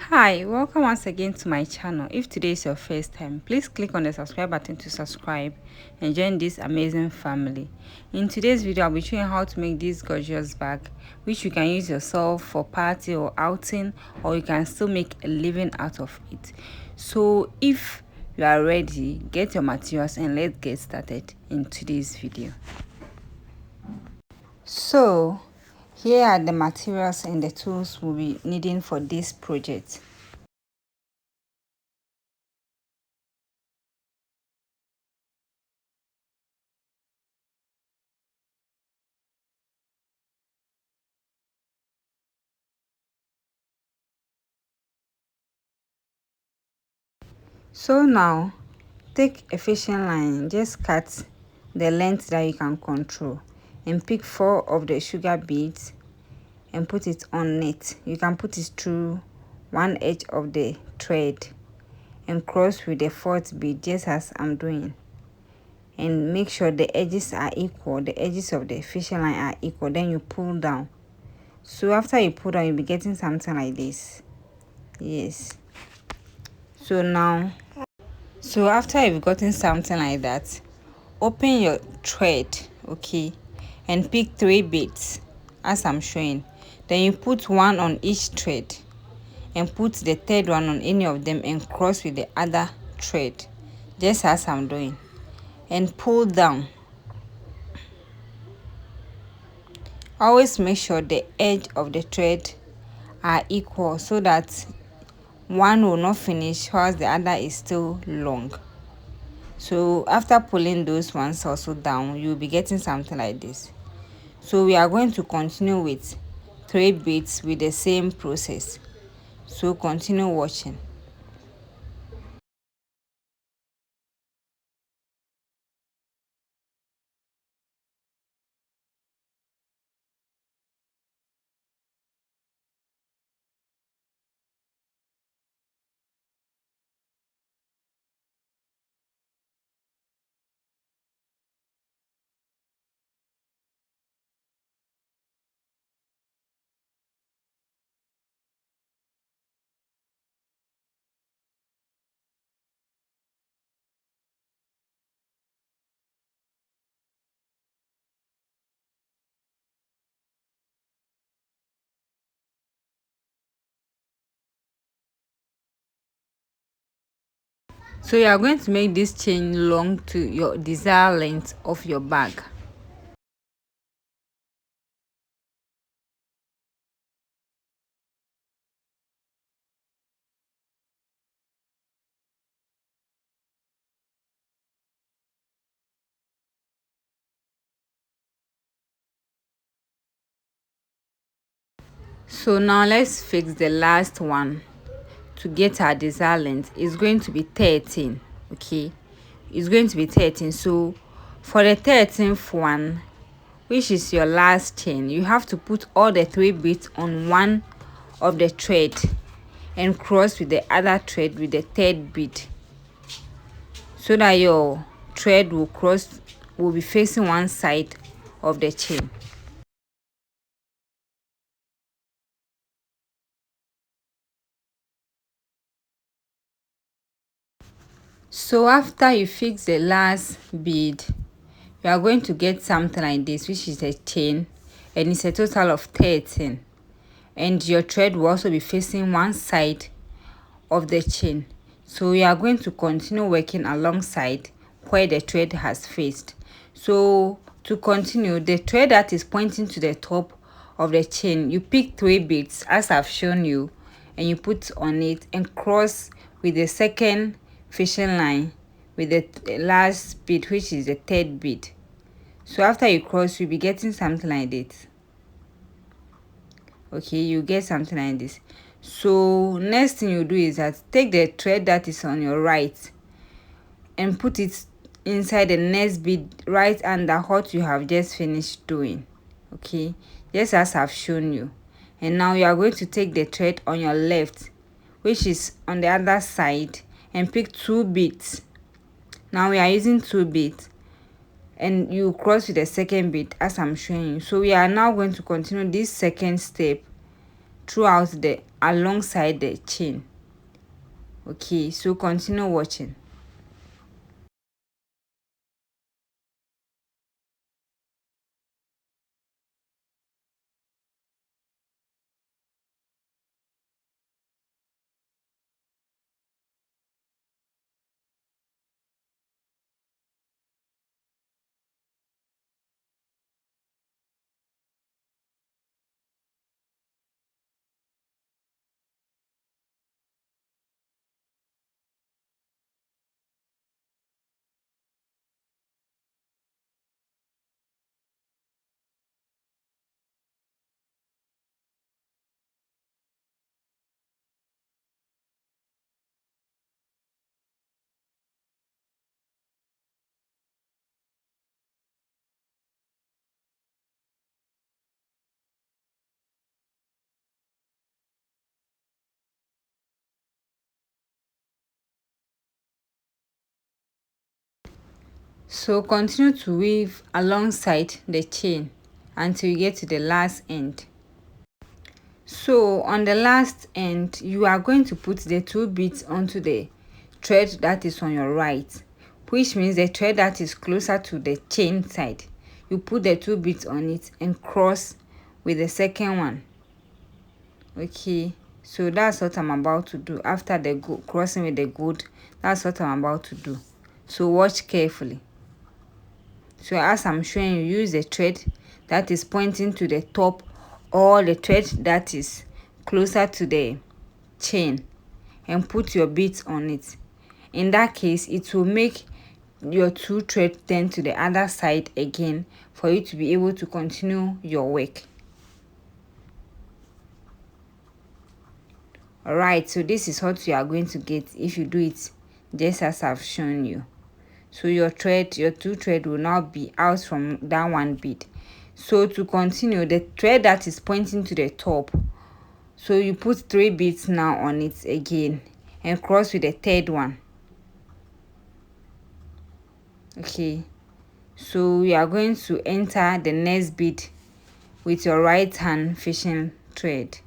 Hi, welcome once again to my channel. If today is your first time, please click on the subscribe button to subscribe and join this amazing family. In today's video, I'll be showing you how to make this gorgeous bag, which you can use yourself for party or outing, or you can still make a living out of it. So if you are ready, get your materials and let's get started in today's video. So here are the materials and the tools we'll be needing for this project. So now take a fishing line, just cut the length that you can control and pick 4 of the sugar beads and put it on it. You can put it through one edge of the thread and cross with the 4th bead, just as I'm doing, and make sure the edges are equal. The edges of the fishing line are equal. Then you pull down. So after you pull down, you'll be getting something like this. Yes. So after you've gotten something like that, open your thread, okay, and pick 3 beads as I'm showing. Then you put 1 on each thread and put the 3rd one on any of them and cross with the other thread, just as I'm doing, and pull down. Always make sure the edge of the thread are equal so that one will not finish whilst the other is still long. So after pulling those ones also down, you'll be getting something like this. So we are going to continue with 3 beads with the same process. So continue watching. So you are going to make this chain long to your desired length of your bag. So now let's fix the last one to get our desired length. It's going to be 13, okay? It's going to be 13. So for the 13th one, which is your last chain, you have to put all the 3 beads on one of the thread and cross with the other thread with the 3rd bead, so that your thread will be facing one side of the chain. So after you fix the last bead, you are going to get something like this, which is a chain, and it's a total of 13, and your thread will also be facing one side of the chain. So we are going to continue working alongside where the thread has faced. So to continue, the thread that is pointing to the top of the chain, you pick 3 beads as I've shown you, and you put on it and cross with the 2nd fishing line with the last bead, which is the 3rd bead. So after you cross, you'll be getting something like this. Okay, you get something like this. So next thing you do is that take the thread that is on your right and put it inside the next bead right under what you have just finished doing, okay, just as I've shown you. And now you are going to take the thread on your left, which is on the other side, and pick 2 beads. Now we are using 2 beads, and you cross with the 2nd bead as I'm showing you. So we are now going to continue this 2nd step, throughout the alongside the chain. Okay, so continue watching. So continue to weave alongside the chain until you get to the last end. So on the last end, you are going to put the 2 beads onto the thread that is on your right, which means the thread that is closer to the chain side. You put the 2 beads on it and cross with the second one. Okay, so that's what I'm about to do. After the crossing with the gold, that's what I'm about to do. So watch carefully. So as I'm showing you, use the thread that is pointing to the top or the thread that is closer to the chain and put your beads on it. In that case, it will make your 2 thread turn to the other side again for you to be able to continue your work. Alright, so this is what you are going to get if you do it just as I've shown you. So your 2 thread will now be out from that 1 bead. So to continue, the thread that is pointing to the top, so you put 3 beads now on it again and cross with the third one. Okay, so we are going to enter the next bead with your right hand fishing thread.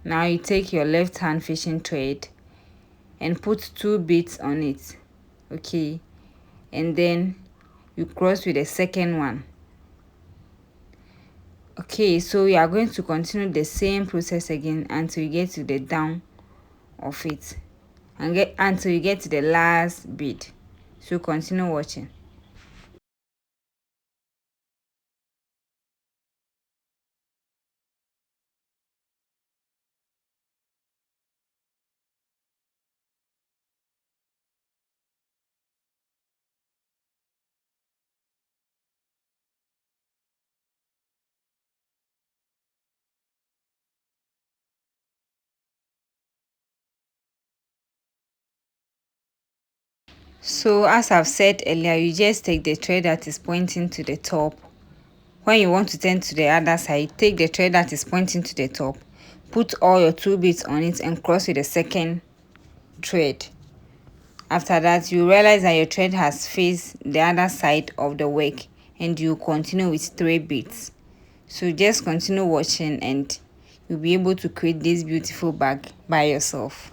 Now you take your left hand fishing thread and put 2 beads on it. Okay, and then you cross with the second one. Okay, so we are going to continue the same process again until you get to the down of it and until you get to the last bead. So continue watching. So as I've said earlier, you just take the thread that is pointing to the top. When you want to turn to the other side, take the thread that is pointing to the top, put all your 2 beads on it and cross with the second thread. After that, you realize that your thread has faced the other side of the work and you continue with 3 beads. So just continue watching and you'll be able to create this beautiful bag by yourself.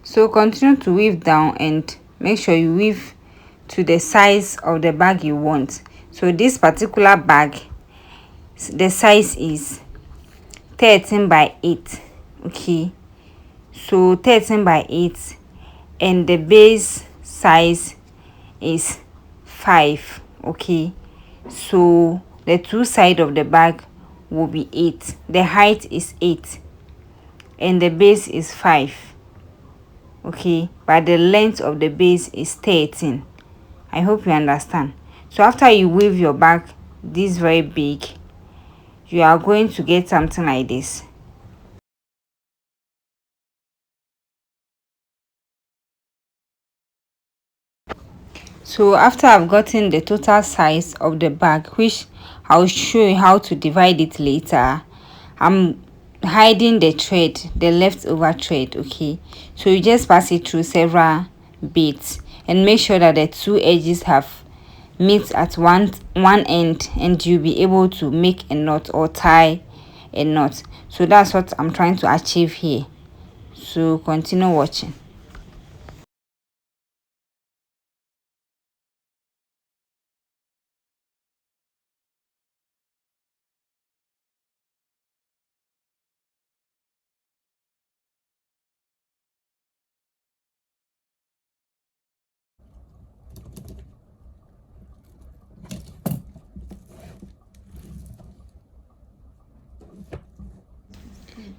So continue to weave down and make sure you weave to the size of the bag you want. So this particular bag, the size is 13 by 8. Okay, so 13 by 8 and the base size is 5. Okay, so the 2 sides of the bag will be 8. The height is 8 and the base is 5. okay, but the length of the base is 13. I hope you understand. So after you weave your bag this very big, you are going to get something like this. So after I've gotten the total size of the bag, which I'll show you how to divide it later, I'm hiding the thread, the leftover thread. Okay, so you just pass it through several bits and make sure that the two edges have meet at one end, and you'll be able to make a knot or tie a knot. So that's what I'm trying to achieve here. So continue watching.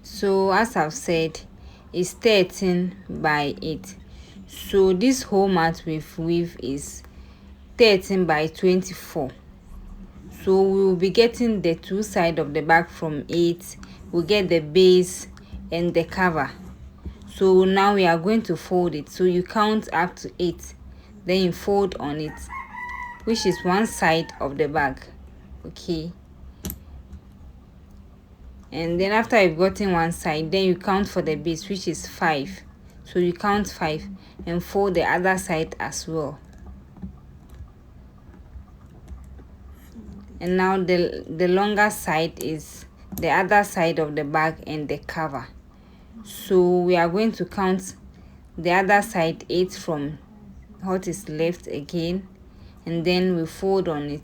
So as I've said, it's 13 by 8. So this whole mat with weave is 13 by 24. So we will be getting the two side of the bag from 8. We'll get the base and the cover. So now we are going to fold it. So you count up to 8, then you fold on it, which is one side of the bag. Okay, and then after you've gotten one side, then you count for the base, which is 5. So you count 5 and fold the other side as well. And now the longer side is the other side of the bag and the cover. So we are going to count the other side 8 from what is left again, and then we fold on it.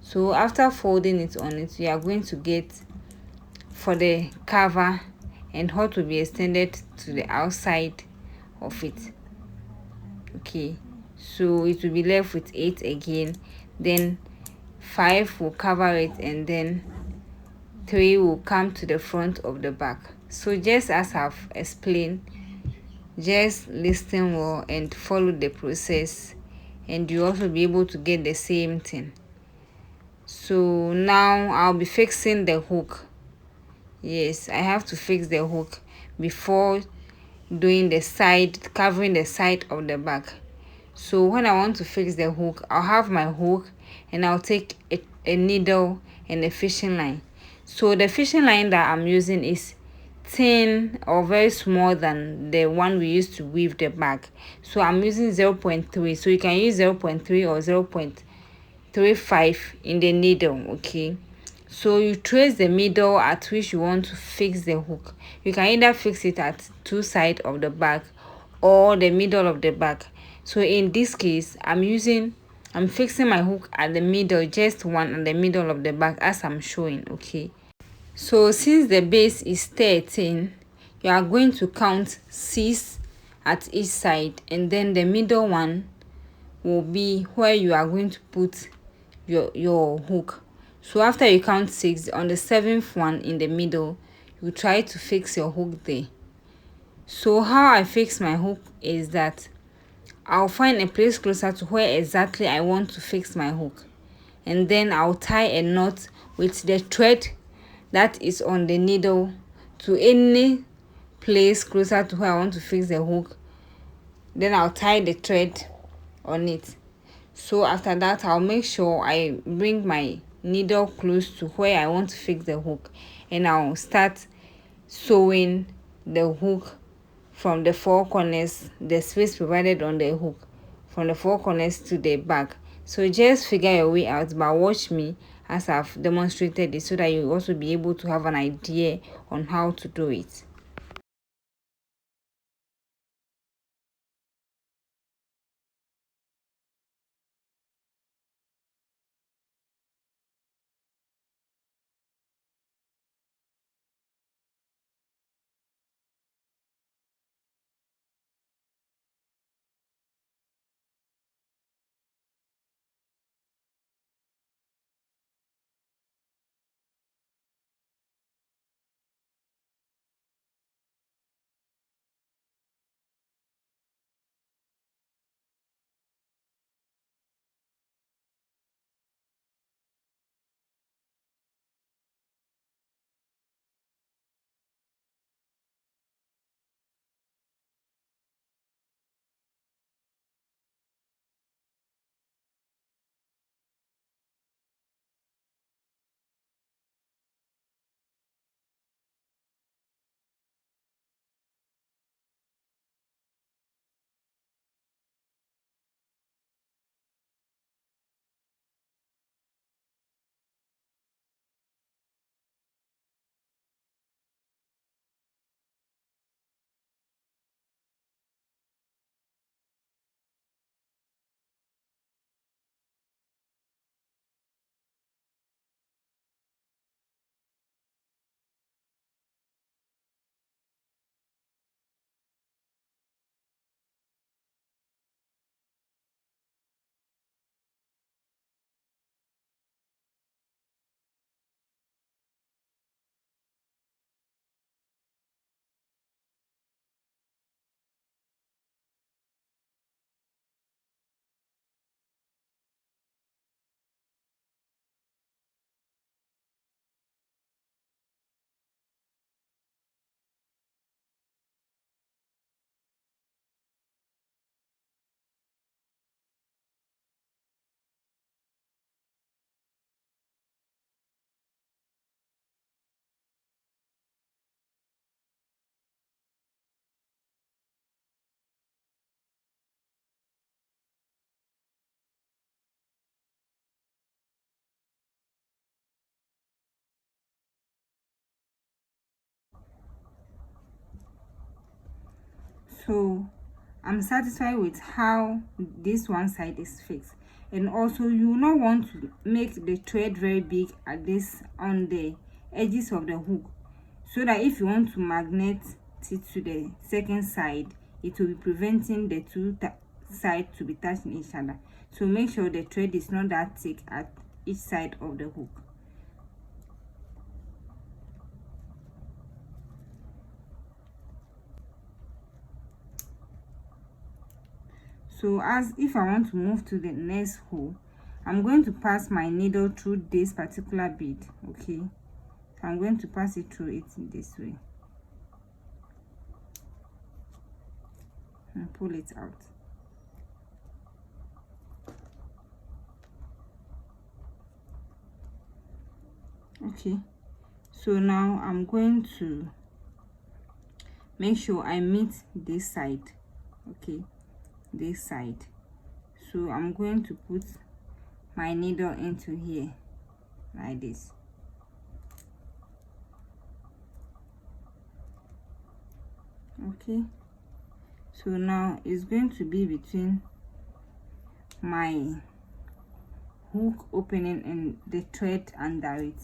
So after folding it on it, we are going to get for the cover and what will be extended to the outside of it. Okay, so it will be left with 8 again, then 5 will cover it, and then 3 will come to the front of the bag. So just as I've explained, just listen well and follow the process, and you also be able to get the same thing. So now I'll be fixing the hook. Yes, I have to fix the hook before doing the side, covering the side of the bag. So when I want to fix the hook, I'll have my hook and I'll take a needle and a fishing line. So the fishing line that I'm using is thin or very small than the one we used to weave the bag. So I'm using 0.3. So you can use 0.3 or 0.35 in the needle. Okay, so you trace the middle at which you want to fix the hook. You can either fix it at two sides of the bag or the middle of the bag. So in this case, I'm fixing my hook at the middle, just one at the middle of the bag as I'm showing. Okay, so since the base is 13, you are going to count 6 at each side, and then the middle one will be where you are going to put your hook. So after you count 6, on the 7th one in the middle, you try to fix your hook there. So how I fix my hook is that I'll find a place closer to where exactly I want to fix my hook, and then I'll tie a knot with the thread that is on the needle to any place closer to where I want to fix the hook. Then I'll tie the thread on it. So after that, I'll make sure I bring my needle close to where I want to fix the hook, and I'll start sewing the hook from the four corners, the space provided on the hook, from the four corners to the back. So just figure your way out, but watch me as I've demonstrated it so that you also be able to have an idea on how to do it. So I'm satisfied with how this one side is fixed. And also, you will not want to make the thread very big at this on the edges of the hook, so that if you want to magnet it to the second side, it will be preventing the two sides to be touching each other. So make sure the thread is not that thick at each side of the hook. So as if I want to move to the next hole, I'm going to pass my needle through this particular bead. Okay, so I'm going to pass it through it in this way and pull it out. Okay, so now I'm going to make sure I meet this side. Okay, this side. So I'm going to put my needle into here like this. Okay, so now it's going to be between my hook opening and the thread under it.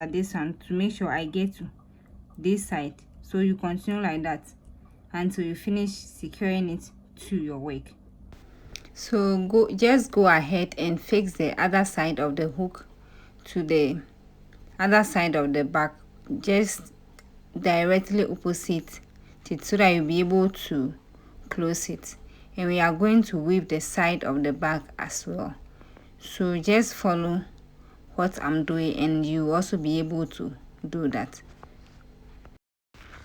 At this one to make sure I get to this side, so you continue like that until you finish securing it to your work. So just go ahead and fix the other side of the hook to the other side of the back, just directly opposite it, so that you'll be able to close it. And we are going to weave the side of the back as well. So just follow what I'm doing and you also be able to do that.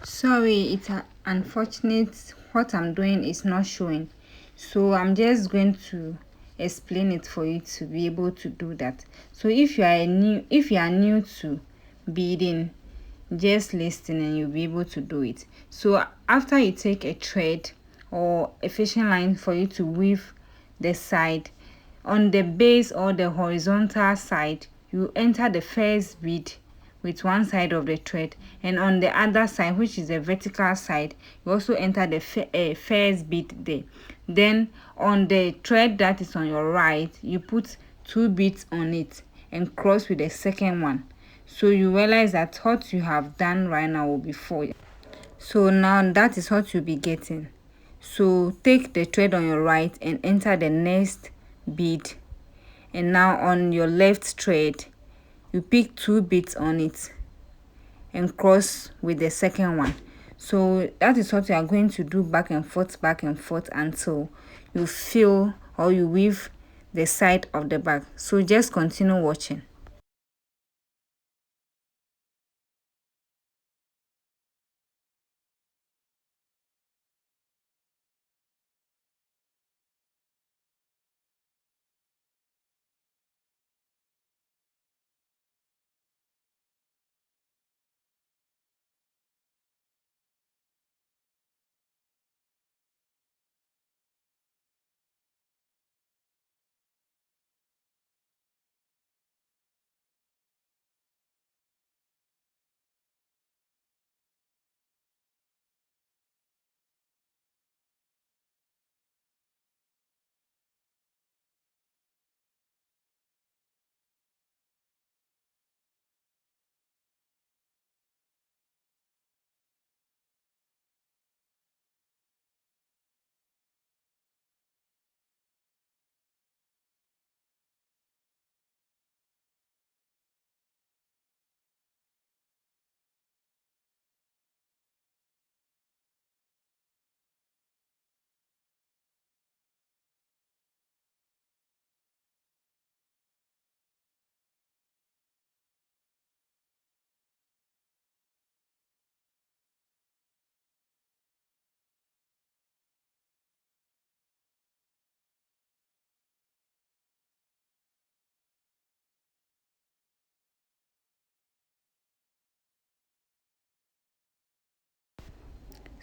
Sorry, it's unfortunate what I'm doing is not showing, so I'm just going to explain it for you to be able to do that. So if you are new to beading, just listen and you'll be able to do it. So after you take a thread or a fishing line for you to weave the side, on the base or the horizontal side, you enter the first bead with one side of the thread, and on the other side, which is the vertical side, you also enter the first bead there. Then on the thread that is on your right, you put two beads on it and cross with the second one. So you realize that what you have done right now will be 4. So now that is what you'll be getting. So take the thread on your right and enter the next bead, and now on your left thread you pick two beads on it and cross with the second one. So that is what you are going to do back and forth until you fill or you weave the side of the back. So just continue watching.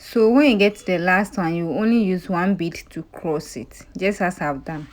So when you get to the last one, you only use one bead to cross it, just as I've done.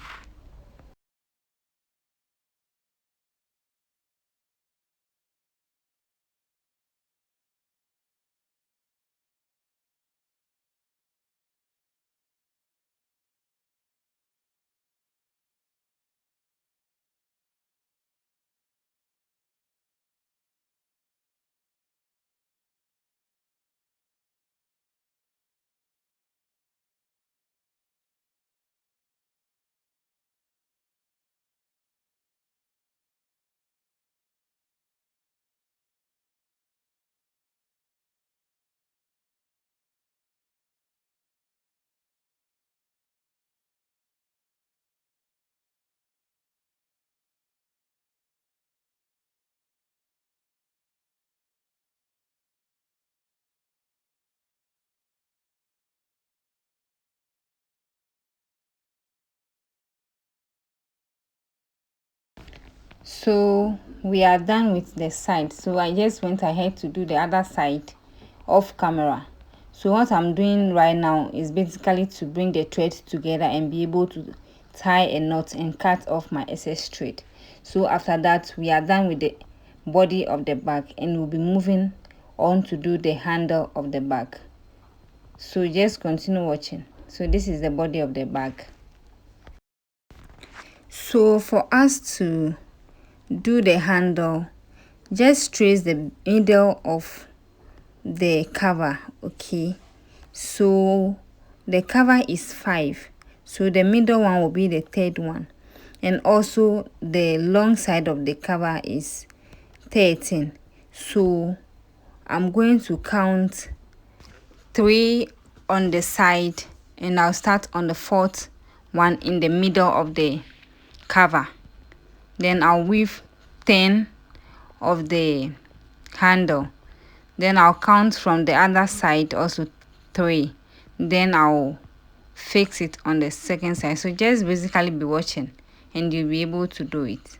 So we are done with the side, so I just went ahead to do the other side off camera. So what I'm doing right now is basically to bring the thread together and be able to tie a knot and cut off my excess thread. So after that, we are done with the body of the bag, and we'll be moving on to do the handle of the bag. So just continue watching. So this is the body of the bag. So for us to do the handle, just trace the middle of the cover. Okay, so the cover is 5, so the middle one will be the third one, and also the long side of the cover is 13. So I'm going to count 3 on the side, and I'll start on the 4th one in the middle of the cover. Then I'll weave 10 of the handle. Then I'll count from the other side also 3. Then I'll fix it on the second side. So just basically be watching and you'll be able to do it.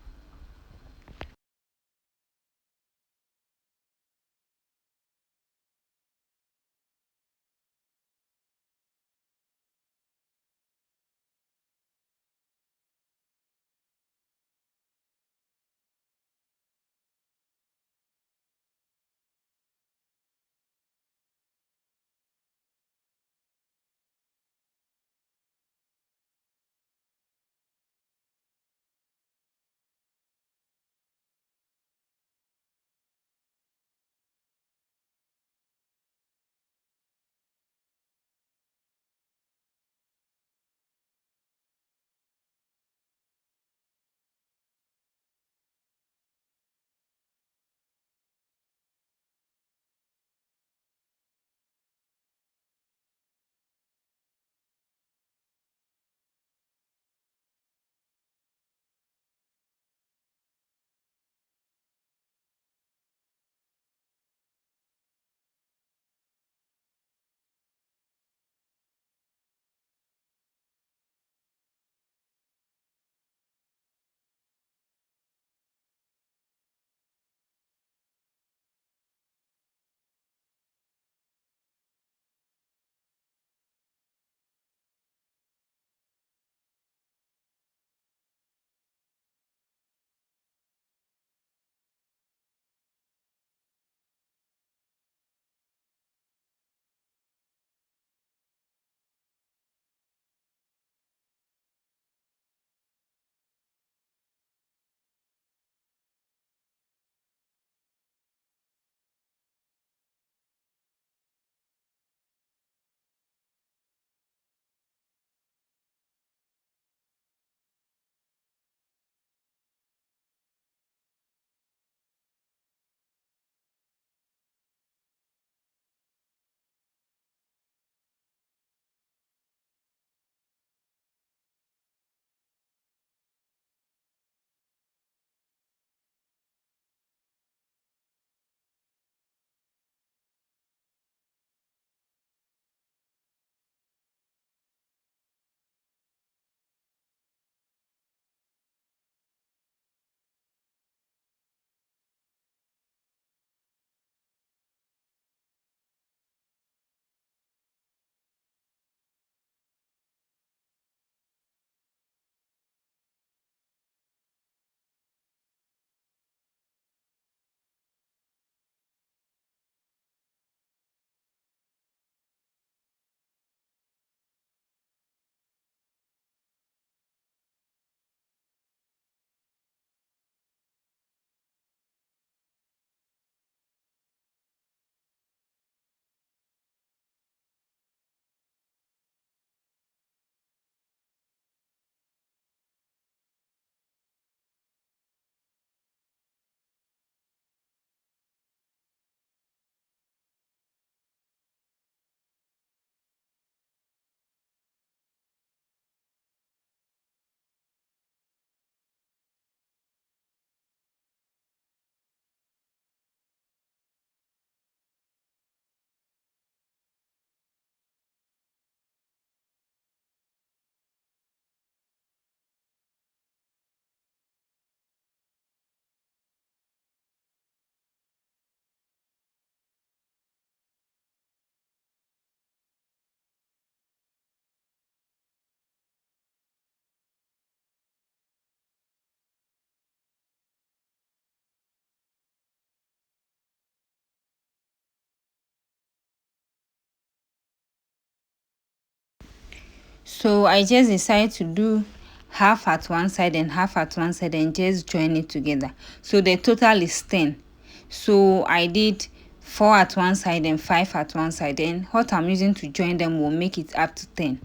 So I just decided to do half at one side and half at one side and just join it together. So the total is 10. So I did 4 at one side and 5 at one side, and what I'm using to join them will make it up to 10.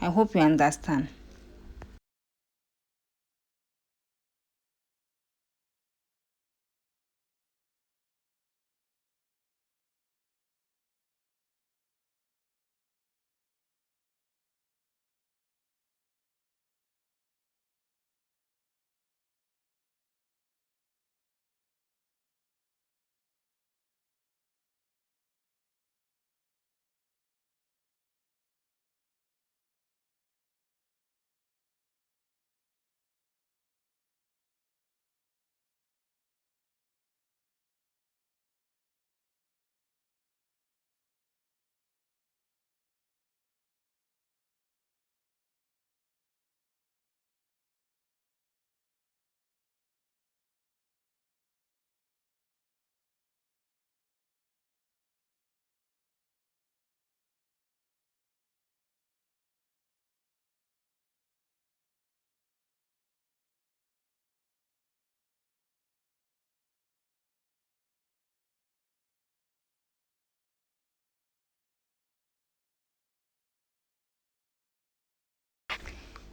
I hope you understand.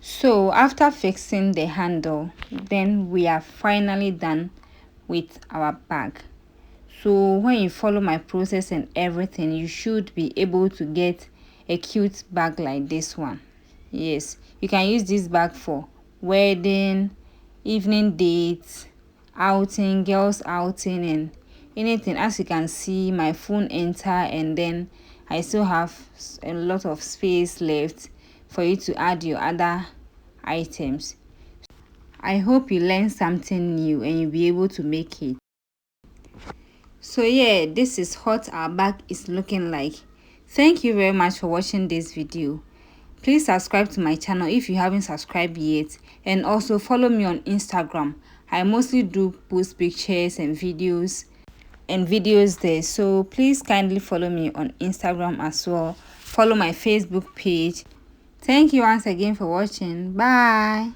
So after fixing the handle, then we are finally done with our bag. So when you follow my process and everything, you should be able to get a cute bag like this one. Yes, you can use this bag for wedding, evening dates, outing, girls outing, and anything. As you can see, my phone enter, and then I still have a lot of space left for you to add your other items. I hope you learned something new and you'll be able to make it. So yeah, this is what our bag is looking like. Thank you very much for watching this video. Please subscribe to my channel if you haven't subscribed yet, and also follow me on Instagram. I mostly do post pictures and videos there, so please kindly follow me on Instagram as well. Follow my Facebook page. Thank you once again for watching. Bye.